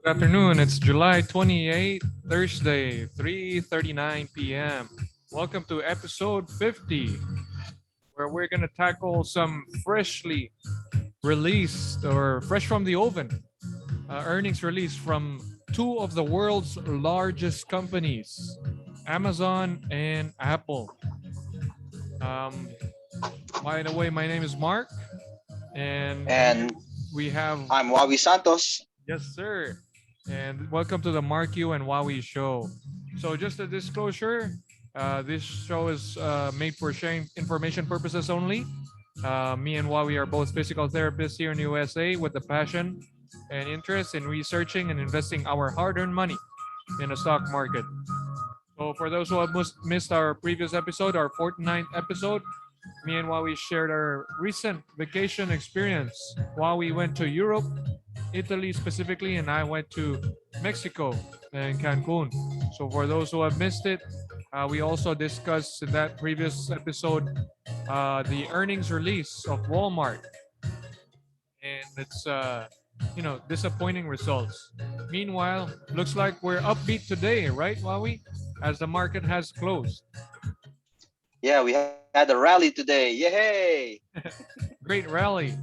Good afternoon. It's July 28th, Thursday, 3:39 p.m. Welcome to episode 50, where we're going to tackle some freshly released or fresh from the oven earnings release from two of the world's largest companies, Amazon and Apple. Um, by the way, my name is Mark, and here And we have, I'm Wawi Santos. yes, sir, and welcome to the Mark You and Wowie show. So, just a disclosure, this show is made for sharing information purposes only. Me and Wowie are both physical therapists here in the USA with a passion and interest in researching and investing our hard earned money in the stock market. So, for those who have missed our previous episode, our 49th episode, me and Wowie shared our recent vacation experience while we went to Europe, Italy specifically, and I went to Mexico and Cancun. So for those who have missed it, we also discussed in that previous episode the earnings release of Walmart, and it's disappointing results. Meanwhile, looks like we're upbeat today, right, Wawi? As the market has closed. Yeah, we had a rally today. Yay! Great rally.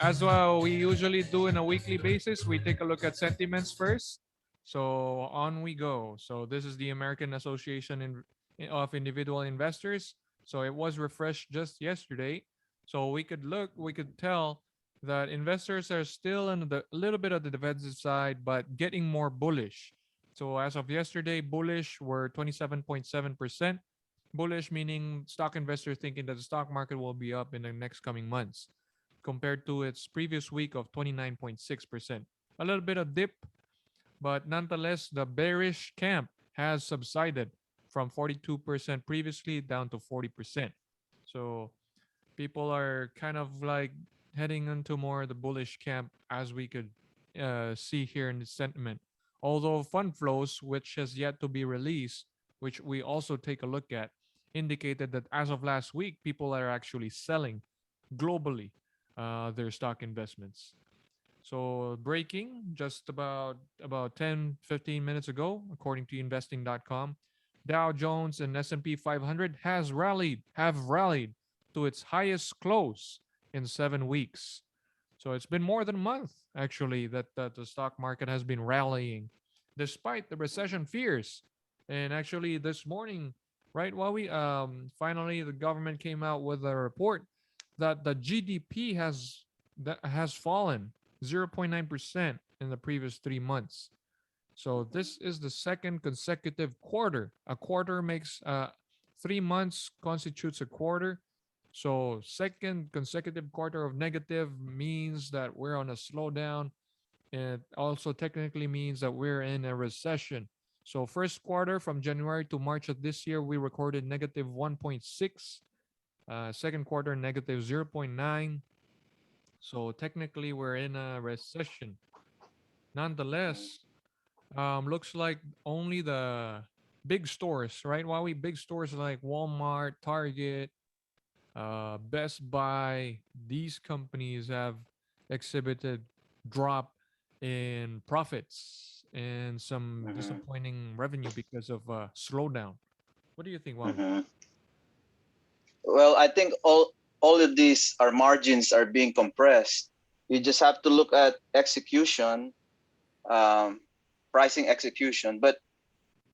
As well, we usually do in a weekly basis. We take a look at sentiments first. So on we go. So this is the American Association of Individual Investors. So it was refreshed just yesterday. So we could tell that investors are still on the a little bit of the defensive side, but getting more bullish. So as of yesterday, bullish were 27.7%. Bullish meaning stock investors thinking that the stock market will be up in the next coming months compared to its previous week of 29.6%. A little bit of dip, but nonetheless, the bearish camp has subsided from 42% previously down to 40%. So people are kind of like heading into more the bullish camp as we could see here in the sentiment. Although fund flows, which has yet to be released, which we also take a look at, indicated that as of last week, people are actually selling globally their stock investments. So breaking just about 10-15 minutes ago, according to investing.com, Dow Jones and S&P 500 have rallied to its highest close in 7 weeks. So it's been more than a month actually that the stock market has been rallying despite the recession fears. And actually this morning, right, while we finally the government came out with a report that the GDP has fallen 0.9% in the previous 3 months. So this is the second consecutive quarter. A quarter makes 3 months constitutes a quarter. So second consecutive quarter of negative means that we're on a slowdown. It also technically means that we're in a recession. So first quarter from January to March of this year, we recorded negative 1.6. Second quarter negative 0.9. So technically we're in a recession. Nonetheless, looks like only the big stores, right? Huawei big stores like Walmart, Target, Best Buy, these companies have exhibited drop in profits and some hmm disappointing revenue because of slowdown. What do you think, Huawei? hmm Well, I think all of these our margins are being compressed. You just have to look at execution, um, pricing execution. But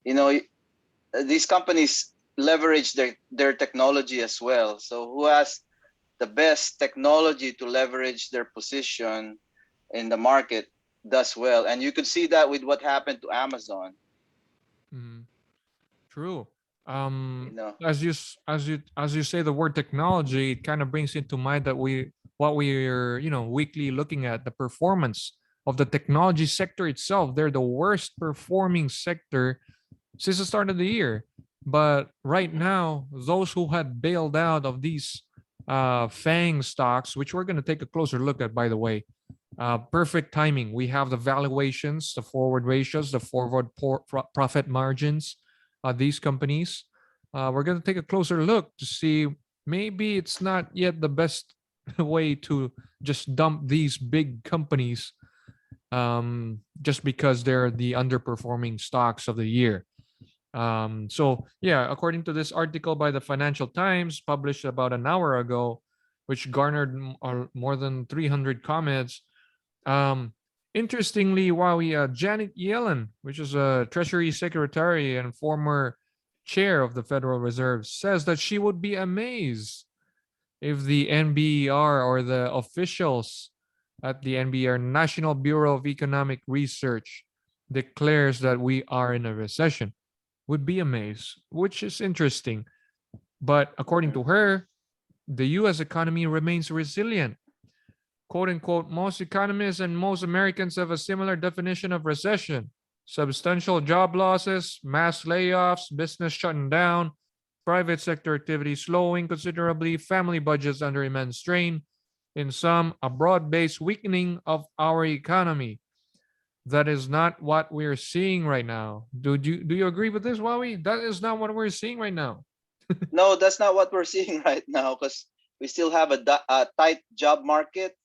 you know, these companies leverage their technology as well. So who has the best technology to leverage their position in the market does well. And you could see that with what happened to Amazon. Mm-hmm. True. You know. As you say the word technology, it kind of brings into mind that what we're weekly looking at the performance of the technology sector itself. They're the worst performing sector since the start of the year. But right Mhm. now, those who had bailed out of these FANG stocks, which we're going to take a closer look at, by the way, perfect timing. We have the valuations, the forward ratios, the forward profit margins these companies. We're going to take a closer look to see maybe it's not yet the best way to just dump these big companies just because they're the underperforming stocks of the year. So yeah, according to this article by the Financial Times published about an hour ago, which garnered more than 300 comments. Um, Interestingly, Janet Yellen, which is a Treasury Secretary and former chair of the Federal Reserve, says that she would be amazed if the NBER or the officials at the NBER, National Bureau of Economic Research, declares that we are in a recession. Would be amazed, which is interesting. But according Mhm. to her, the US economy remains resilient. Quote unquote, most economists and most Americans have a similar definition of recession: substantial job losses, mass layoffs, business shutting down, private sector activity slowing considerably, family budgets under immense strain, in sum, a broad based weakening of our economy. That is not what we're seeing right now. Do you agree with this, Wowie? That is not what we're seeing right now. No, that's not what we're seeing right now because we still have a tight job market,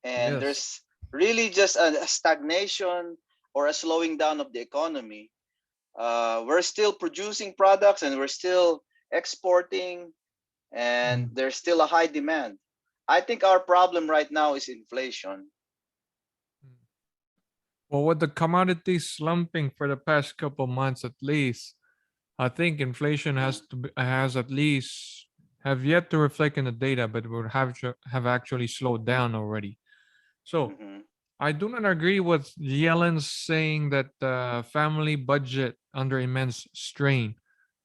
and Yes. there's really just a stagnation or a slowing down of the economy. We're still producing products and we're still exporting, and Mm. there's still a high demand. I think our problem right now is inflation. Well, with the commodities slumping for the past couple months at least, I think inflation Mhm. has at least have yet to reflect in the data, but would have actually slowed down already. So Mhm. I do not agree with Yellen saying that the family budget under immense strain.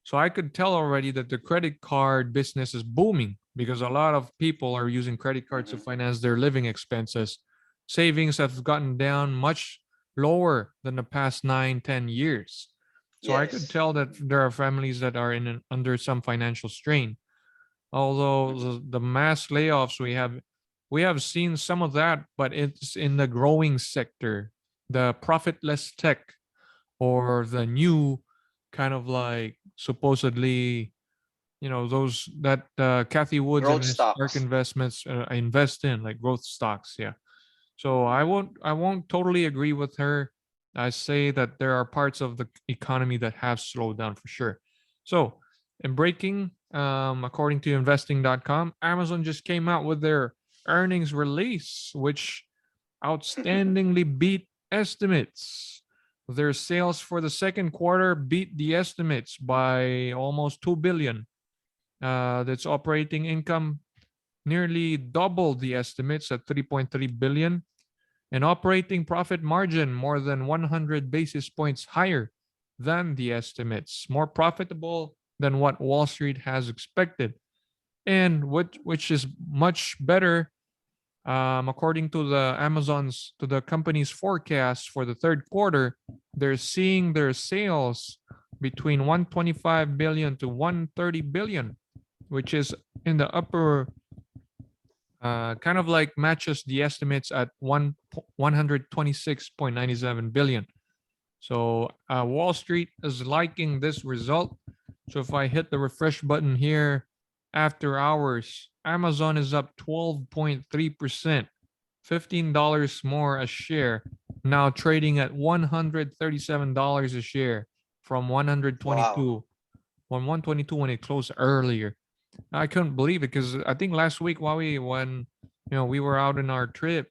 So I could tell already that the credit card business is booming because a lot of people are using credit cards to Mhm. finance their living expenses. Savings have gotten down much lower than the past 9, 10 years. So I could Yes. tell that there are families that are under some financial strain. Although Mhm. the mass layoffs we have seen some of that, but it's in the growing sector, the profitless tech, or the new kind of like supposedly, those that Kathy Woods and Growth his ARK stocks. investments invest in, like growth stocks. Yeah. So Mhm. I won't totally agree with her. I say that there are parts of the economy that have slowed down for sure. So, in breaking, according to investing.com, Amazon just came out with their earnings release, which outstandingly beat estimates. Their sales for the second quarter beat the estimates by almost 2 billion. That's operating income nearly doubled the estimates at 3.3 billion, and operating profit margin more than 100 basis points higher than the estimates, more profitable than what Wall Street has expected, and which is much better, according to the company's forecast for the third quarter. They're seeing their sales between 125 billion to 130 billion, which is in the upper, kind of like matches the estimates at 126.97 billion. So Wall Street is liking this result. So if I hit the refresh button here after hours, Amazon is up 12.3%, $15 more a share, now trading at $137 a share from Wow. 122 when it closed earlier. I couldn't believe it because I think last week when we were out in our trip,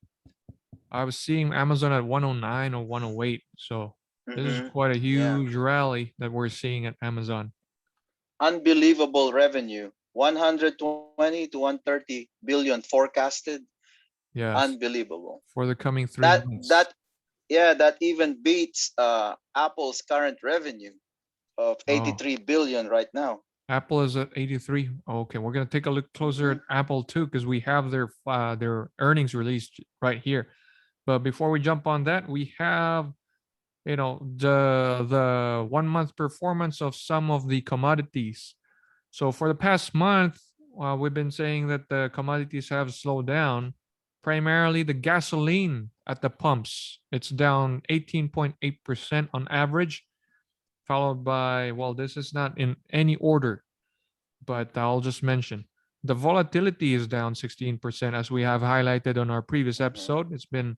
I was seeing Amazon at 109 or 108. So this is Mhm. quite a Yeah. huge rally that we're seeing at Amazon. Unbelievable revenue. 120 to 130 billion forecasted. Yes, Unbelievable. for the coming three That months. that yeah, that even beats Apple's current revenue of Oh, 83 billion right now. Apple is at 83. Okay, we're gonna take a look closer Mhm. at Apple too because we have their earnings released right here. But before we jump on that, we have the 1 month performance of some of the commodities. So for the past month, we've been saying that the commodities have slowed down. Primarily the gasoline at the pumps, it's down 18.8% on average, followed by, well, this is not in any order, but I'll just mention the volatility is down 16%, as we have highlighted on our previous Mhm. episode. It's been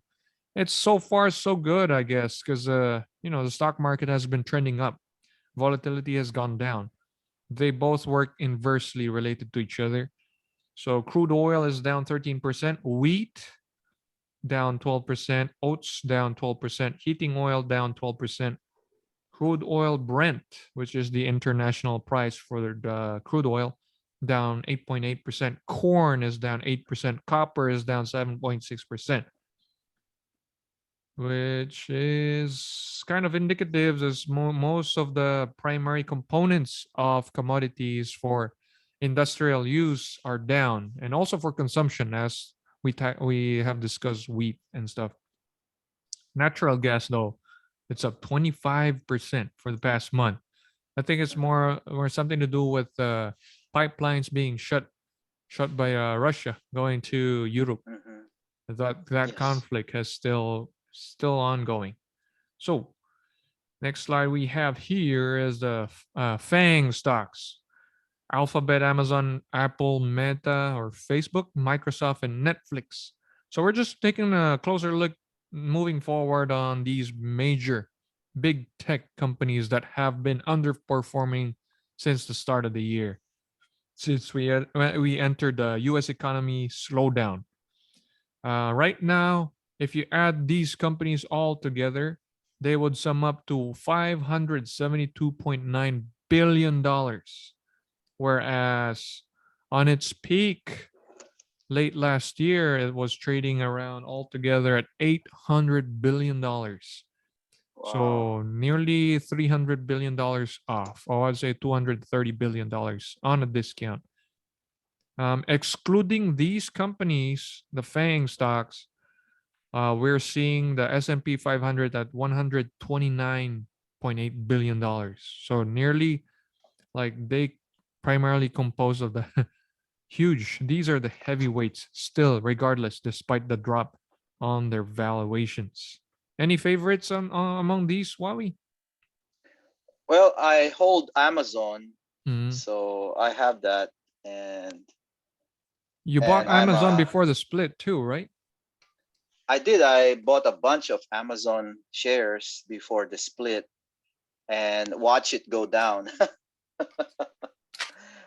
It's so far so good, I guess, because the stock market has been trending up. Volatility has gone down. They both work inversely related to each other. So crude oil is down 13%, wheat down 12%, oats down 12%, heating oil down 12%, crude oil Brent, which is the international price for the crude oil, down 8.8%. Corn is down 8%. Copper is down 7.6%, which is kind of indicative as most of the primary components of commodities for industrial use are down, and also for consumption, as we have discussed wheat and stuff. Natural gas, though, it's up 25% for the past month. I think it's Mhm, more something to do with pipelines being shut by Russia going to Europe. mhm. That Yes. conflict has still ongoing. So next slide we have here is the FANG stocks: Alphabet, Amazon, Apple, Meta, or Facebook, Microsoft, and Netflix. So we're just taking a closer look moving forward on these major big tech companies that have been underperforming since the start of the year, since we entered the US economy slowdown. Right now, if you add these companies all together, they would sum up to $572.9 billion, whereas on its peak late last year, it was trading around altogether at $800 billion. Wow. So nearly $300 billion off, or I'd say $230 billion on a discount. Excluding these companies, the FANG stocks, we're seeing the S&P 500 at $129.8 billion. So nearly, like, they primarily compose of the huge. These are the heavyweights still, regardless, despite the drop on their valuations. Any favorites among these, Huawei? Well, I hold Amazon, Mhm. so I have that, and You bought and I'm Amazon a before the split too, right? I did. I bought a bunch of Amazon shares before the split and watch it go down.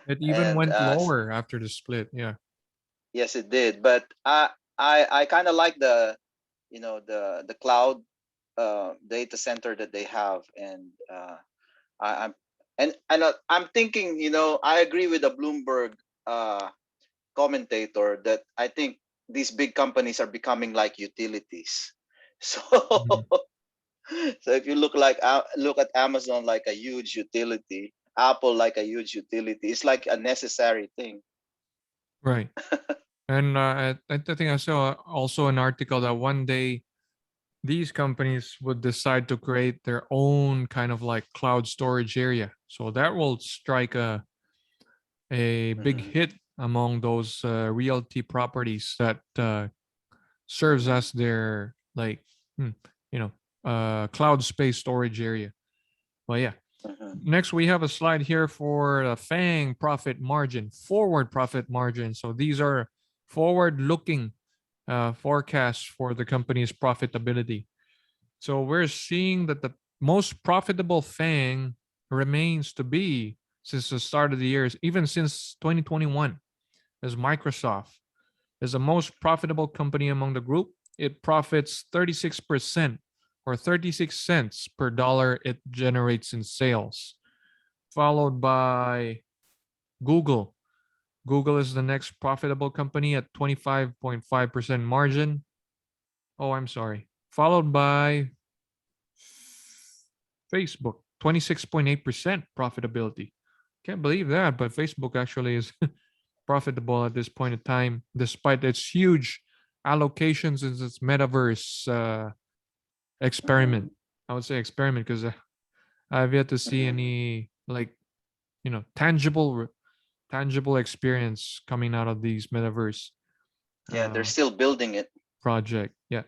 It even and went lower after the split. Yeah. yes, it did. But I kind of like the cloud data center that they have, and I'm I'm thinking, I agree with the Bloomberg uh, commentator that I think these big companies are becoming like utilities. So Mhm. so if you look at Amazon like a huge utility, Apple like a huge utility, it's like a necessary thing. Right. And I think I saw also an article that one day these companies would decide to create their own kind of like cloud storage area. So that will strike a big Hmm. hit among those realty properties that serves Hmm. as their like hmm, you know cloud space storage area. Well, yeah. Hmm. Next, we have a slide here for the FANG profit margin, forward profit margin. So these are forward-looking forecasts for the company's profitability. So we're seeing that the most profitable FANG remains to be, since the start of the year, even since 2021, is Microsoft. Is the most profitable company among the group. It profits 36%, or 36 cents per dollar it generates in sales, followed by Google. Google is the next profitable company at 25.5% margin. Oh, I'm sorry. Followed by Facebook, 26.8% profitability. Can't believe that, but Facebook actually is profitable at this point in time, despite its huge allocations in its metaverse Hmm. experiment. I would say experiment because I've yet to see Hmm. any like tangible experience coming out of these metaverse Yeah, they're uh, still building it. project. Yeah.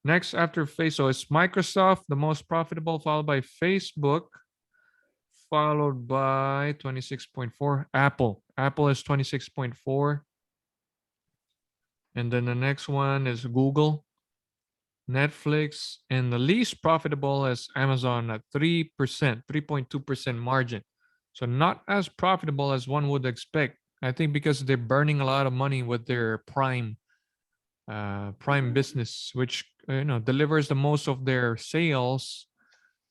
Next after face, so it's Microsoft, the most profitable, followed by Facebook, followed by 26.4. Apple. Apple is 26.4. And then the next one is Google. Netflix, and the least profitable is Amazon at 3%, 3.2% margin. So not as profitable as one would expect. I think because they're burning a lot of money with their Prime Mhm. business, which delivers the most of their sales,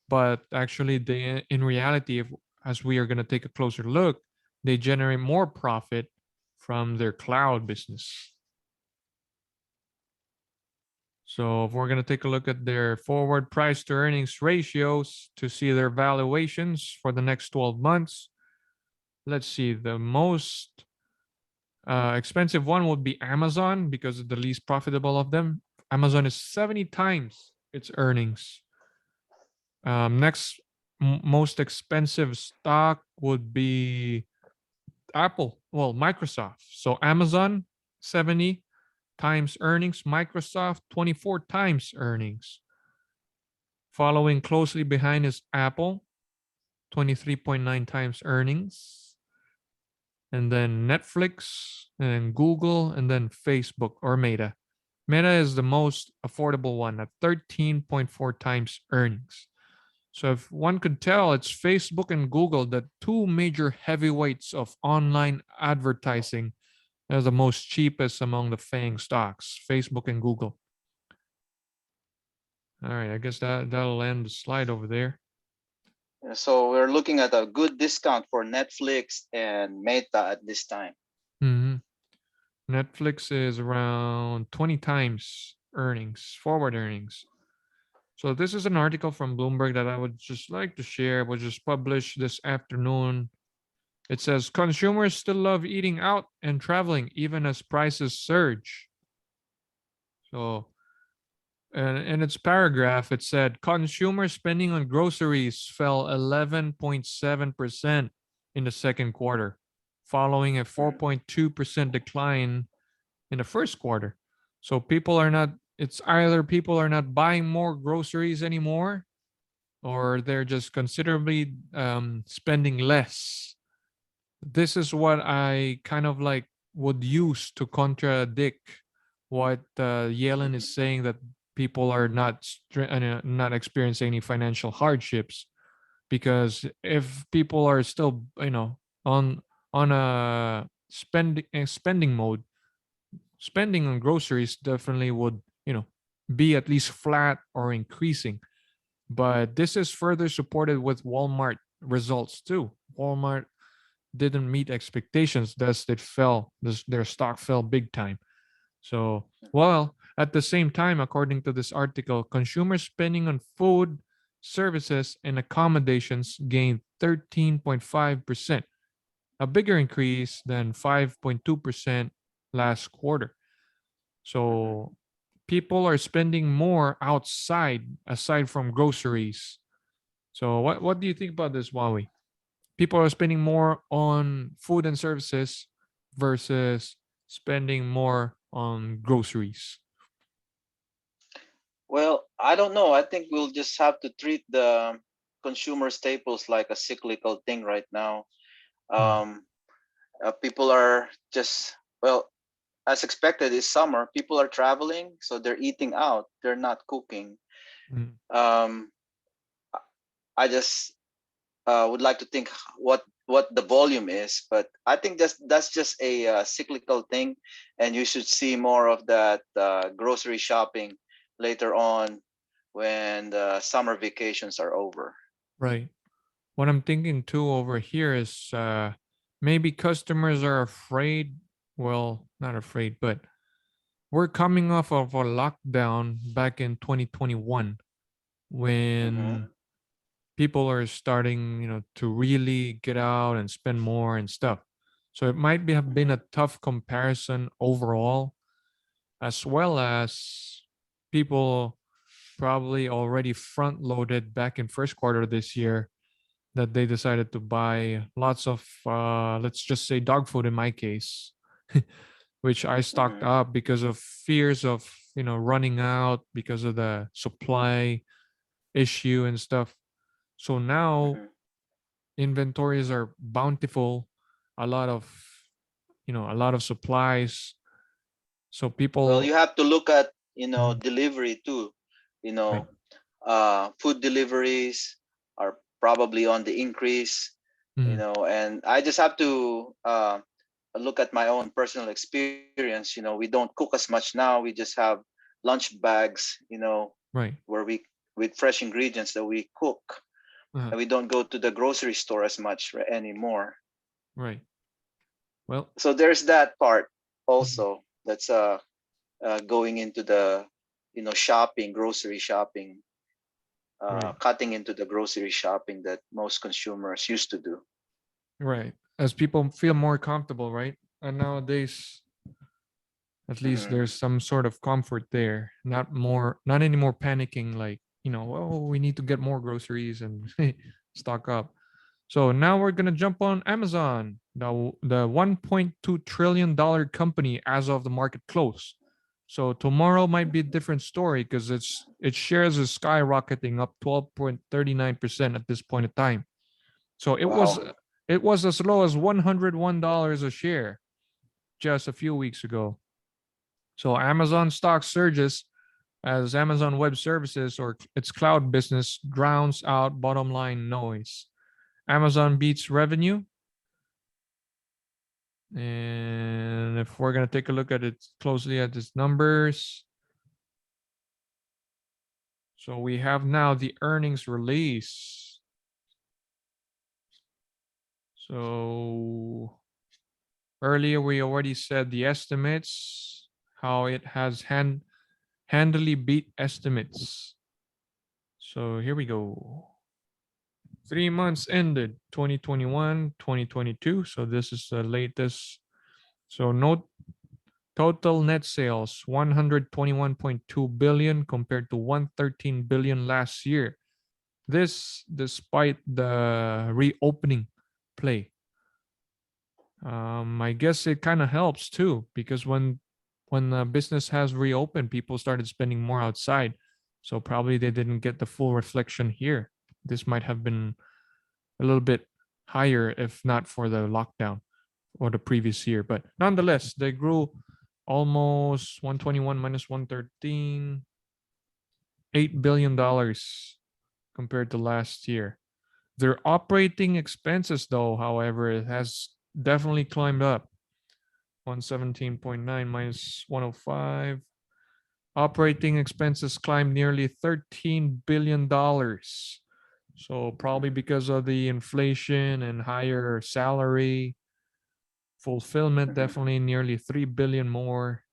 but actually they in reality, if, as we are going to take a closer look, they generate more profit from their cloud business. So if we're going to take a look at their forward price to earnings ratios to see their valuations for the next 12 months, let's see, the most expensive one would be Amazon because it's the least profitable of them. Amazon is 70 times its earnings. Next most expensive stock would be Apple, well, Microsoft. So Amazon, 70 times earnings, Microsoft, 24 times earnings. Following closely behind is Apple, 23.9 times earnings. And then Netflix, and Google, and then Facebook or Meta. Meta is the most affordable one at 13.4 times earnings. So if one could tell, it's Facebook and Google, the two major heavyweights of online advertising, as the most cheapest among the FANG stocks, Facebook and Google. All right, I guess that'll end the slide over there. So we're looking at a good discount for Netflix and Meta at this time. hmm Netflix is around 20 times earnings, forward earnings. So this is an article from Bloomberg that I would just like to share. It was just published this afternoon. It says consumers still love eating out and traveling even as prices surge. So in its paragraph, it said consumer spending on groceries fell 11.7% in the second quarter, following a Mhm. 4.2% decline in the first quarter. So people are not, it's either people are not buying more groceries anymore, or they're just considerably spending less. This is what I kind of like would use to contradict what Yellen Mhm. is saying, that people are not experiencing any financial hardships, because if people are still on a spending mode, spending on groceries definitely would be at least flat or increasing. But this is further supported with Walmart results too. Walmart didn't meet expectations, thus it fell. Their stock fell big time. So, well, at the same time, according to this article, consumer spending on food, services, and accommodations gained 13.5%, a bigger increase than 5.2% last quarter. Mhm. So, people are spending more outside aside from groceries. So, what do you think about this, Huawei? People are spending more on food and services versus spending more on groceries. Well, I don't know. I think we'll just have to treat the consumer staples like a cyclical thing right now. Mm, Um, People are just, well, as expected, it's summer. People are traveling, so they're eating out. They're not cooking. mm, Um, I just would like to think what the volume is, but I think that's just a cyclical thing, and you should see more of that grocery shopping later on when the summer vacations are over. right. What I'm thinking too over here is maybe customers are afraid. Well, not afraid, but we're coming off of a lockdown back in 2021 Mm-hmm. when people are starting, to really get out and spend more and stuff. So it might have been Mm-hmm. a tough comparison overall, as well as people probably already front loaded back in first quarter this year, that they decided to buy lots of let's just say dog food in my case, which I stocked Mm-hmm. up because of fears of running out because of the supply issue and stuff. So now Mm-hmm. inventories are bountiful, a lot of a lot of supplies. So Well, people. you have to look at Mhm, delivery too. You Right. know, food deliveries are probably on the increase. Mm, And I just have to look at my own personal experience. We don't cook as much now. We just have lunch bags, right. where we with fresh ingredients that we cook, Uh, and we don't go to the grocery store as much anymore. right. Well, So there's that part mm, also that's going into the shopping, grocery shopping, right. cutting into the grocery shopping that most consumers used to do. Right. As people feel more comfortable, right? And nowadays, at least Hmm. there's some sort of comfort there. Not any more panicking like, oh, we need to get more groceries and stock up. So now we're gonna jump on Amazon, the 1.2 trillion dollar company as of the market close. So tomorrow might be a different story because its shares is skyrocketing up 12.39% at this point in time. So Wow. it was as low as $101 a share just a few weeks ago. So Amazon stock surges as Amazon Web Services or its cloud business drowns out bottom line noise. Amazon beats revenue. And if we're going to take a look at it closely at its numbers, so we have now the earnings release. So earlier we already said the estimates, how it has handily beat estimates. So here we go. 3 months ended 2021, 2022. So this is the latest. So no total net sales 121.2 billion compared to 113 billion last year. This despite the reopening play. I guess it kind of helps too because when the business has reopened, people started spending more outside. So probably they didn't get the full reflection here. This might have been a little bit higher if not for the lockdown or the previous year. But nonetheless, they grew almost 121 minus 113, $8 billion compared to last year. Their operating expenses, though, however, it has definitely climbed up. 117.9 minus 105. Operating expenses climbed nearly $13 billion. So probably because of the inflation and higher salary, fulfillment Hmm. definitely nearly 3 billion more.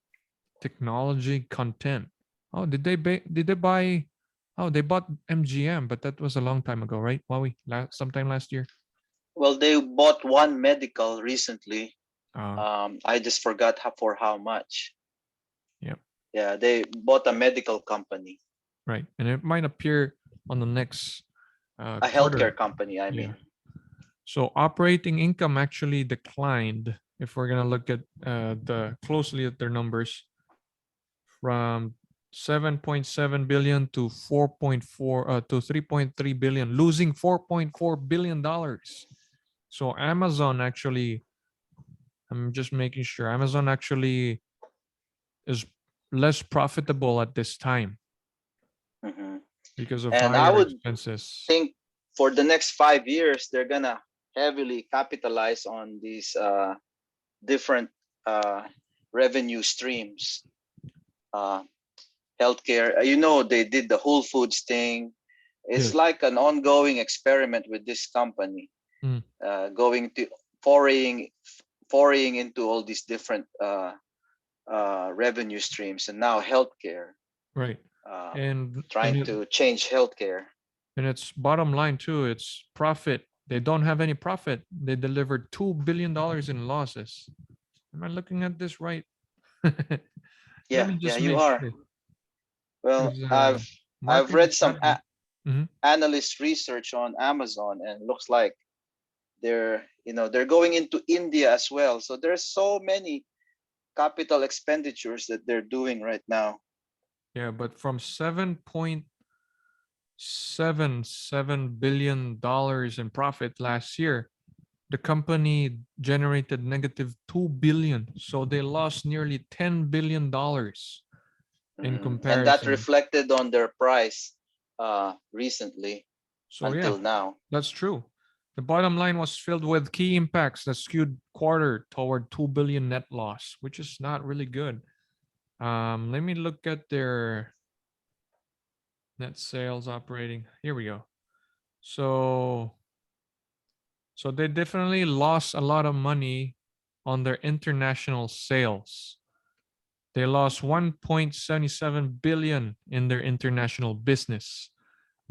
Technology content. Oh, did they buy? Oh, they bought MGM, but that was a long time ago, right? Huawei, sometime last year. Well, they bought One Medical recently. Ah, I just forgot for how much. yep, Yeah, they bought a medical company, right. And it might appear on the next a quarter. healthcare company, I Yeah. mean. So operating income actually declined. If we're gonna look at the closely at their numbers, from 7.7 billion to 4.4 to 3.3 billion, losing 4.4 billion dollars. So Amazon actually, I'm just making sure, Amazon actually is less profitable at this time Hmm. because of And I higher would expenses. think for the next 5 years, they're gonna heavily capitalize on these different uh, revenue streams. Uh, Healthcare, they did the Whole Foods thing. It's Yes. like an ongoing experiment with this company, Mm, going to foraying foraying into all these different revenue streams, and now healthcare, right. uh, And trying to change healthcare. it's bottom line too. It's profit. They don't have any profit. They delivered $2 billion in losses. Am I looking at this right? Let Yeah, me yeah, just you make are. sure. Well, Because I've market read is some kind of. Mhm. analyst research on Amazon, and looks like they're going into India as well. So there's so many capital expenditures that they're doing right now. Yeah, but from $7.77 billion in profit last year, the company generated negative 2 billion. So they lost nearly $10 billion. in And that comparison. reflected on their price recently So yeah, until now. that's true. The bottom line was filled with key impacts that skewed quarter toward 2 billion net loss, which is not really good. Let me look at their net sales operating. Here we go. So they definitely lost a lot of money on their international sales. They lost 1.77 billion in their international business.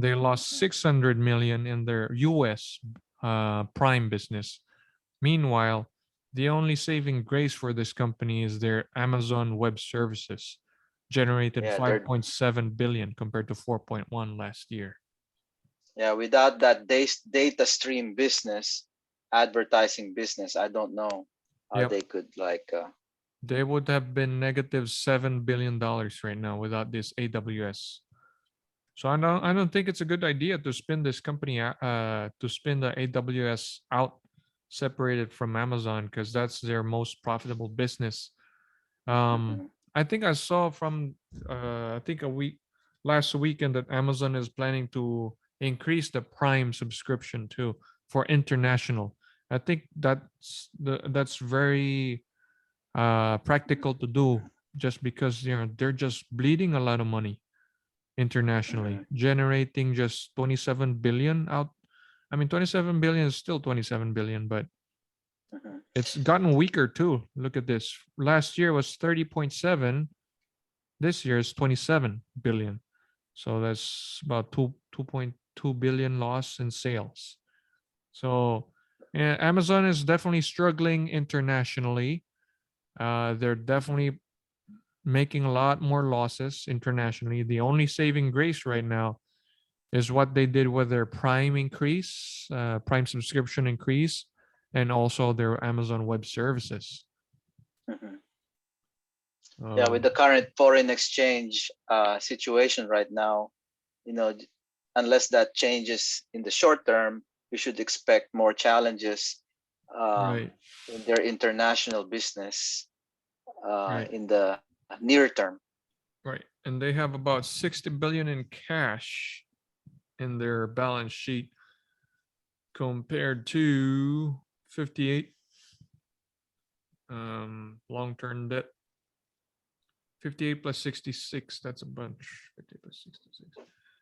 They lost 600 million in their US prime business. Meanwhile, the only saving grace for this company is their Amazon Web Services, generated Yeah, they're 5.7 billion compared to 4.1 last year. yeah, without that data stream business, advertising business, I don't know how Yep. they could like They would have been negative $7 billion right now without this AWS. So I don't think it's a good idea to spin this company to spin the AWS out separated from Amazon, because that's their most profitable business. Um, mhm, I think I saw from I think a week last weekend that Amazon is planning to increase the Prime subscription too for international. I think that's very practical to do, just because they're just bleeding a lot of money internationally, mhm, generating just 27 billion out. I mean, 27 billion is still 27 billion, but mhm. it's gotten weaker too. Look at this. Last year was 30.7. This year is 27 billion. So that's about 2.2 billion loss in sales. So yeah, Amazon is definitely struggling internationally. They're definitely making a lot more losses internationally. The only saving grace right now is what they did with their Prime increase, Prime subscription increase, and also their Amazon Web Services. Mhm. Yeah, with Um, the current foreign exchange situation right now, you know, unless that changes in the short term, we should expect more challenges right, in their international business right, in the near term. right. And they have about 60 billion in cash in their balance sheet compared to 58 long-term debt. 58 plus 66, that's a bunch. 50 plus 66.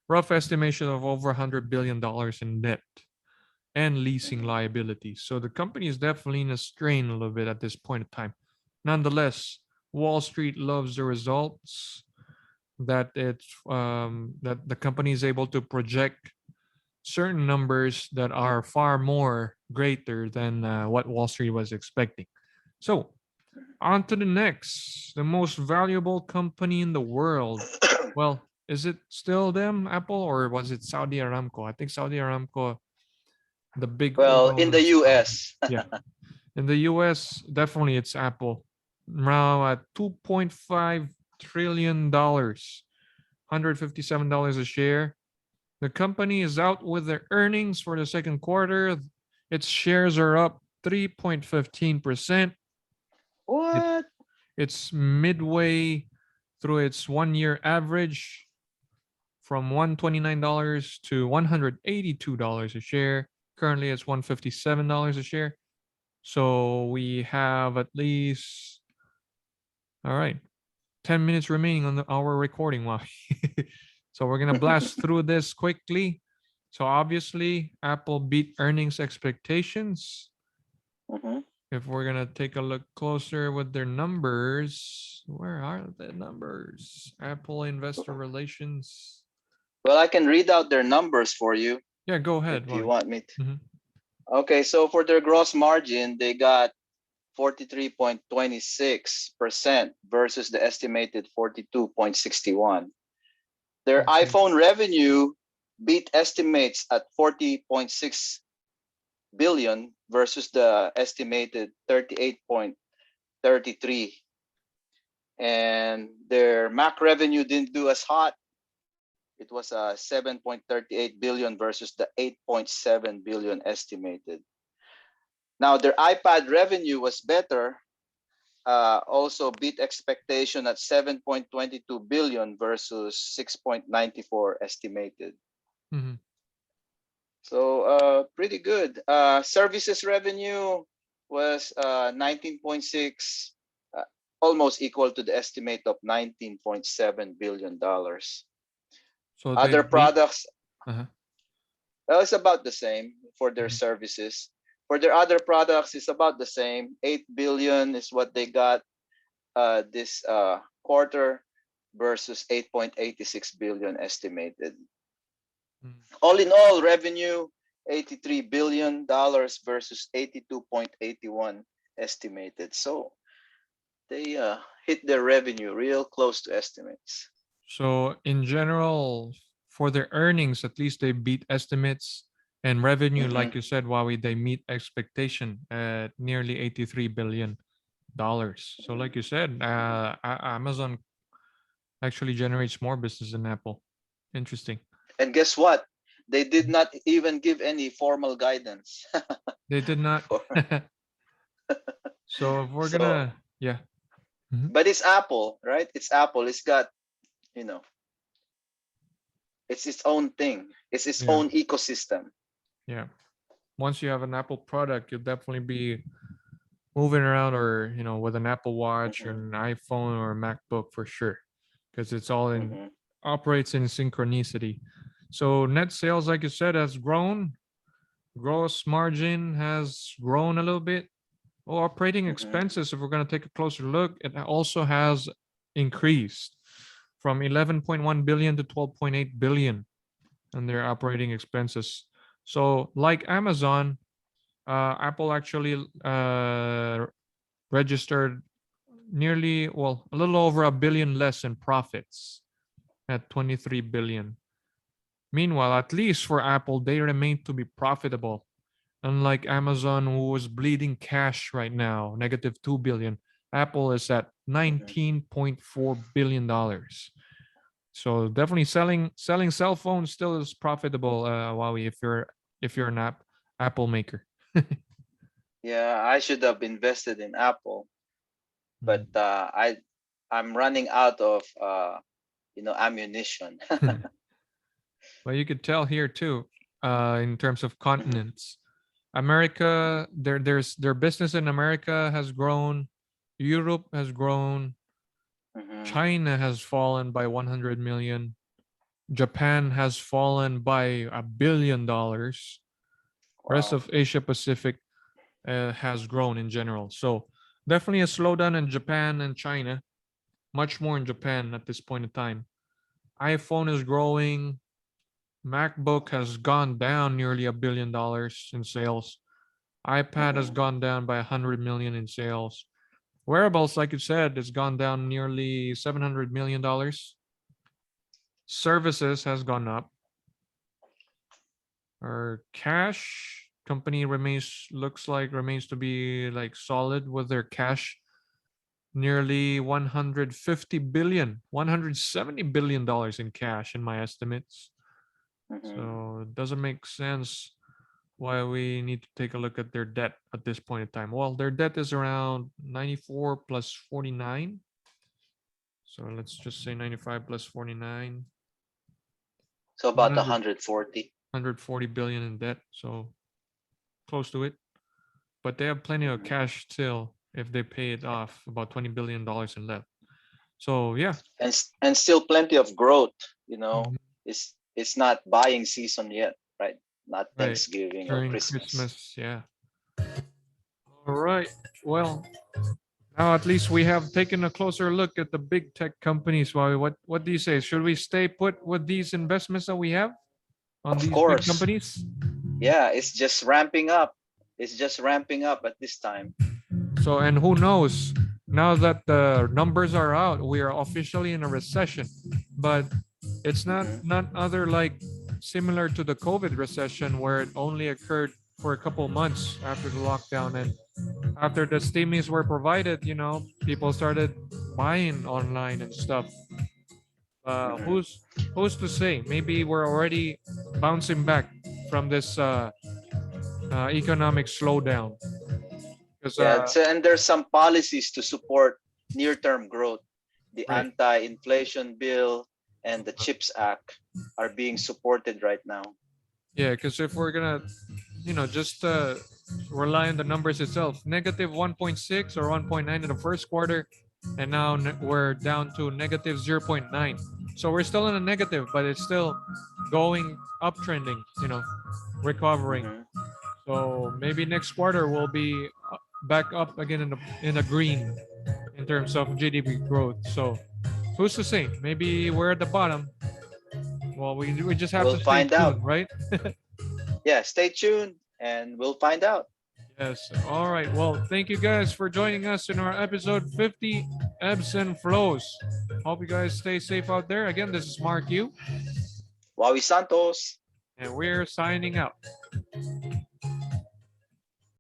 Rough estimation of over $100 billion in debt and leasing Mhm. liabilities. So the company is definitely in a strain a little bit at this point in time. Nonetheless, Wall Street loves the results that that the company is able to project certain numbers that are far more greater than what Wall Street was expecting. So on to the next, the most valuable company in the world. Well, is it still them, Apple, or was it Saudi Aramco? I think Saudi Aramco, the big Well, in the oil company. US, Yeah. In the US, definitely it's Apple. Now at $2.5 trillion, $157 a share. The company is out with their earnings for the second quarter. Its shares are up 3.15%. It, what? it's midway through its 1 year average from $129 to $182 a share. Currently, it's $157 a share. So we have at least, all right, 10 minutes remaining on our recording. Wow. So we're going to blast through this quickly. So obviously, Apple beat earnings expectations. Mhm. If we're going to take a look closer with their numbers, where are the numbers? Apple Investor Relations. Well, I can read out their numbers for you Yeah, go ahead. if you Wally. want me to. Mhm. Okay, so for their gross margin, they got 43.26% versus the estimated 42.61. Their Okay. iPhone revenue beat estimates at 40.6 billion versus the estimated 38.33. And their Mac revenue didn't do as hot. It was 7.38 billion versus the 8.7 billion estimated. Now their iPad revenue was better also beat expectation at 7.22 billion versus 6.94 estimated. Mm-hmm. So pretty good. Services revenue was 19.6, almost equal to the estimate of 19.7 billion dollars. So they Other beat. products, Uh-huh. well, it's about the same for their Mhm. services. For their other products, it's about the same. 8 billion is what they got this quarter versus 8.86 billion estimated. Mm. All in all, revenue $83 billion versus 82.81 estimated. So they hit their revenue real close to estimates. So in general, for their earnings, at least they beat estimates, and revenue, Hmm. like you said, Huawei, they meet expectation at nearly $83 billion. So like you said, Amazon actually generates more business than Apple. Interesting. And guess what? They did not even give any formal guidance. They did not. For, So if we're so, gonna, yeah. Mhm. but it's Apple, right? It's Apple. It's got, you know, it's its own thing. It's its Yeah, own ecosystem. yeah. Once you have an Apple product, you'll definitely be moving around, or with an Apple Watch or Hmm. an iPhone or a MacBook for sure, because it's all in Hmm. operates in synchronicity. So net sales, like you said, has grown. Gross margin has grown a little bit. Well, operating Hmm. expenses, if we're going to take a closer look, it also has increased from 11.1 billion to 12.8 billion in their operating expenses. So, like Amazon, Apple actually registered nearly, well, a little over a billion less in profits at 23 billion. Meanwhile, at least for Apple, they remain to be profitable. Unlike Amazon, who is bleeding cash right now, negative 2 billion, Apple is at Hmm. $19.4 billion. So definitely selling cell phones still is profitable, Huawei, if you're an Apple maker. Yeah, I should have invested in Apple, but I'm running out of ammunition. Well, you could tell here too, in terms of Hmm. continents. America, their business in America has grown, Europe has grown, Hmm. China has fallen by 100 million, Japan has fallen by $1 billion. Rest Wow. of Asia Pacific has grown in general. So definitely a slowdown in Japan and China, much more in Japan at this point in time. iPhone is growing. MacBook has gone down nearly $1 billion in sales. iPad has Hmm. gone down by 100 million in sales. Wearables, like you said, has gone down nearly $700 million. Services has gone up. Our cash company remains to be like solid with their cash, nearly 150 billion, $170 billion in cash in my estimates. Hmm. So it doesn't make sense why we need to take a look at their debt at this point in time. Well, their debt is around 94 plus 49. So let's just say 95 plus 49, So about 100, 140. 140 billion in debt. So close to it. But they have plenty of Hmm. cash still if they pay it off, about $20 billion in left. So yeah. And still plenty of growth. You know, Mhm. it's not buying season yet, right? Not Right. Thanksgiving or During Christmas. Christmas, yeah. All right. Well, now at least we have taken a closer look at the big tech companies. Why? What do you say? Should we stay put with these investments that we have on Of these big course, companies? yeah, it's just ramping up. It's just ramping up at this time. So, and who knows? Now that the numbers are out, we are officially in a recession. But it's not Hmm. not other like similar to the COVID recession where it only occurred for a couple months after the lockdown, and after the stimulus were provided, people started buying online and stuff. Hmm. Who's to say? Maybe we're already bouncing back from this economic slowdown. Because Yeah, so, and there's some policies to support near-term growth. The right. anti-inflation bill and the CHIPS Act are being supported right now. Yeah, because if we're gonna, just rely on the numbers itself, negative 1.6 or 1.9 in the first quarter, and now we're down to negative 0.9. So we're still in a negative, but it's still going uptrending, recovering. Hmm. So maybe next quarter will be back up again in the green in terms of GDP growth. So who's to say? Maybe we're at the bottom. Well, we just have We'll to stay find out. tuned, right? Yeah, stay tuned and we'll find out. Yes. All right. Well, thank you guys for joining us in our episode 50, Ebbs and Flows. Hope you guys stay safe out there. Again, this is Mark Yu, Wawi Santos. and we're signing out.